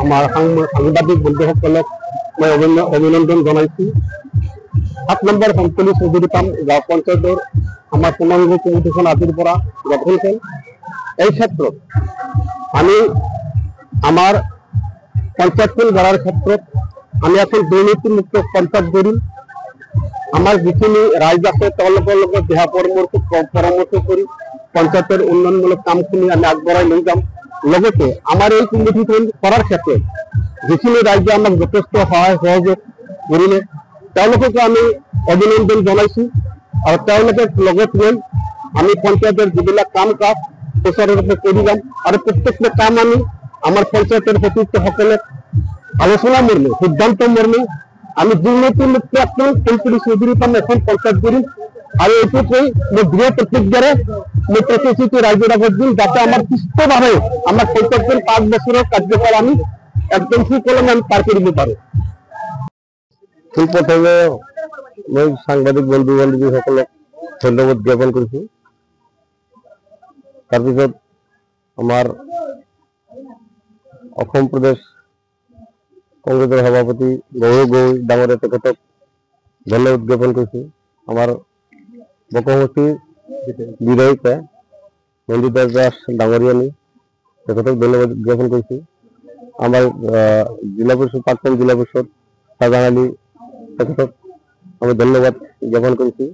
আমাৰ সাংবাদিক বন্ধুসকলক মই অভিনন্দন জনাইছো। 7 নম্বৰ পঞ্চল্লিছ চৌধুৰী পাম গাঁও পঞ্চায়তৰ আমাৰ পূৰ্ণাংগ কমিটিখন আজিৰ পৰা গঠন হ'ল। এই ক্ষেত্ৰত আমি আমাৰ পঞ্চায়তখন গঢ়াৰ ক্ষেত্ৰত আমি এখন দুৰ্নীতিমুক্ত পঞ্চায়ত গঢ়িম। আমাৰ যিখিনি ৰাইজ আছে তেওঁলোকৰ লগত দিহা পৰামৰ্শ কৰি পঞ্চায়তৰ উন্নয়নমূলক কামখিনি আমি আগবঢ়াই লৈ যাম। লগতে আমাৰ এই কমিটিখন কৰাৰ ক্ষেত্ৰত যিখিনি ৰাইজে আমাক যথেষ্ট সহায় সহযোগ কৰিলে তেওঁলোককো আমি অভিনন্দন জনাইছো। আৰু তেওঁলোকে লগত লৈ আমি পঞ্চায়তৰ যিবিলাক কাম কাজ সুচাৰুৰূপে কৰি যাম। আৰু প্ৰত্যেকটা কাম আমি আমাৰ পঞ্চায়তৰ সতীৰ্থসকলে আলোচনা মৰ্মে সিদ্ধান্ত মৰ্মে আমি দুৰ্নীতিমুক্ত এখন 45 চৌধুৰী পাম এখন পঞ্চায়ত কৰিম। আৰু এইটোকে মই দৃঢ় প্ৰতিজ্ঞাৰে মই প্ৰতিশ্ৰুতি ৰাইজৰ আগত দিম যাতে আমাৰ সুস্থভাৱে আমাৰ পঞ্চায়তৰ 5 বছৰৰ কাৰ্যকাল আমি একদম সুকলমে আমি পাৰ কৰিব পাৰোঁ। প্ৰথমে মই সাংবাদিক বন্ধু বান্ধৱীসকলক ধন্যবাদ জ্ঞাপন কৰিছোঁ। তাৰপিছত আমাৰ অসম প্ৰদেশ কংগ্ৰেছৰ সভাপতি গৌৰৱ গগৈ ডাঙৰীয়া তেখেতক ধন্যবাদ জ্ঞাপন কৰিছোঁ। আমাৰ বকমতি বিধায়িকা মন্দিতা দাস ডাঙৰীয়ানী তেখেতক ধন্যবাদ জ্ঞাপন কৰিছোঁ। আমাৰ জিলা পৰিষদ প্ৰাক্তন জিলা পৰিষদ শাহজাহান আলী তেখেতক আমি ধন্যবাদ জ্ঞাপন কৰিছোঁ।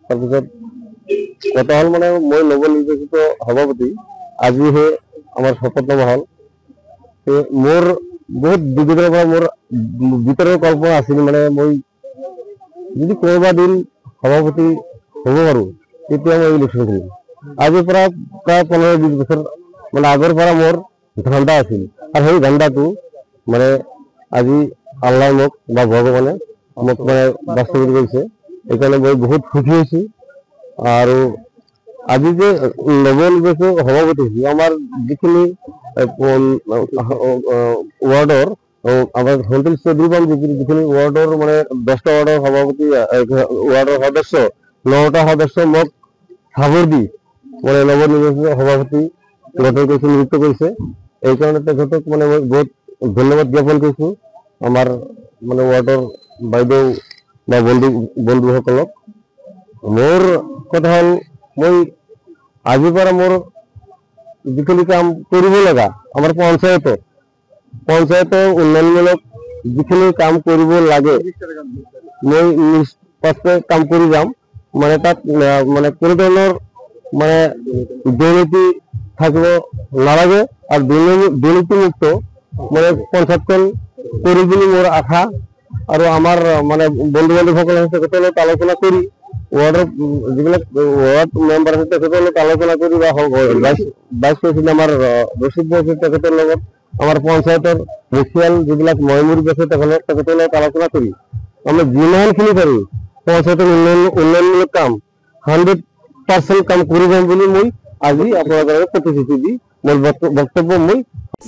তাৰপিছত কথা হ'ল মানে মই নৱনিৰ্বাচিত সভাপতি আজিহে আমাৰ শপতনামা হ'ল। মোৰ বহুত দিনৰ পৰা মোৰ ভিতৰৰ কল্পনা আছিল মানে মই যদি কোনোবা দিন সভাপতি হ'ব পাৰোঁ তেতিয়া মই ইলেকশ্যন কৰিম। আজিৰ পৰা প্ৰায় 15-20 বছৰ মানে আগৰ পৰা মোৰ ধান্দা আছিল। আৰু সেই ধান্দাটো মানে আজি আল্লাহ মোক বা ভগৱানে মোক মানে বাস্তৱায়িত কৰিছে। সেইকাৰণে মই বহুত সুখী হৈছোঁ। আৰু আজি যে নৱনিৰ্বাচিত সভাপতি আমাৰ যিখিনি ৱাৰ্ডৰ আমাৰ 39 চৌধুৰী পাম যিখিনি ৱাৰ্ডৰ মানে 10টা ৱাৰ্ডৰ সভাপতি ৱাৰ্ডৰ সদস্য 9টা সদস্য মোক সাবৰ দি মানে নৱনিৰ্বাচিত সভাপতি গঠন কৰিছে নিযুক্ত কৰিছে। এইকাৰণে তেখেতক মানে মই বহুত ধন্যবাদ জ্ঞাপন কৰিছোঁ। আমাৰ মানে ৱাৰ্ডৰ বাইদেউ বা বন্ধুসকলক মোৰ কথা হ'ল মই আজিৰ পৰা মোৰ যিখিনি কাম কৰিব লগা আমাৰ পঞ্চায়তৰ উন্নয়নমূলক যিখিনি কাম কৰিব লাগে মই নিষ্পক্ষে কাম কৰি যাম। মানে তাত মানে কোনো ধৰণৰ মানে দুৰ্নীতি থাকিব নালাগে আৰু দুৰ্নীতিমুক্ত মানে পঞ্চায়তখন কৰি বুলি মোৰ আশা। আৰু আমাৰ মানে বন্ধু বান্ধৱসকলে তেখেতৰ লগত আলোচনা কৰি ৱাৰ্ডৰ যিবিলাক ৱাৰ্ড মেম্বাৰ আছে তেখেতৰ লগত আলোচনা কৰি বা ভাইচ প্ৰেচিডেণ্ট আমাৰ ৰচিদ আছে তেখেতৰ লগত আমাৰ পঞ্চায়তৰ মুখিয়াল যিবিলাক মহিমুৰিক আছে তেখেতৰ লগত আলোচনা কৰি আমি যিমানখিনি পাৰোঁ পঞ্চায়তৰ উন্নয়নমূলক কাম 100% কাম কৰি যাম বুলি মই আজি আপোনালোকৰ প্ৰতিশ্ৰুতি দি মোৰ বক্তব্য মই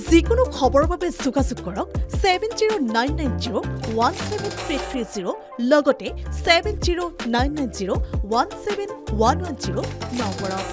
যিকোনো খবৰৰ বাবে যোগাযোগ কৰক 7099017330 লগতে 7099017110 নম্বৰত।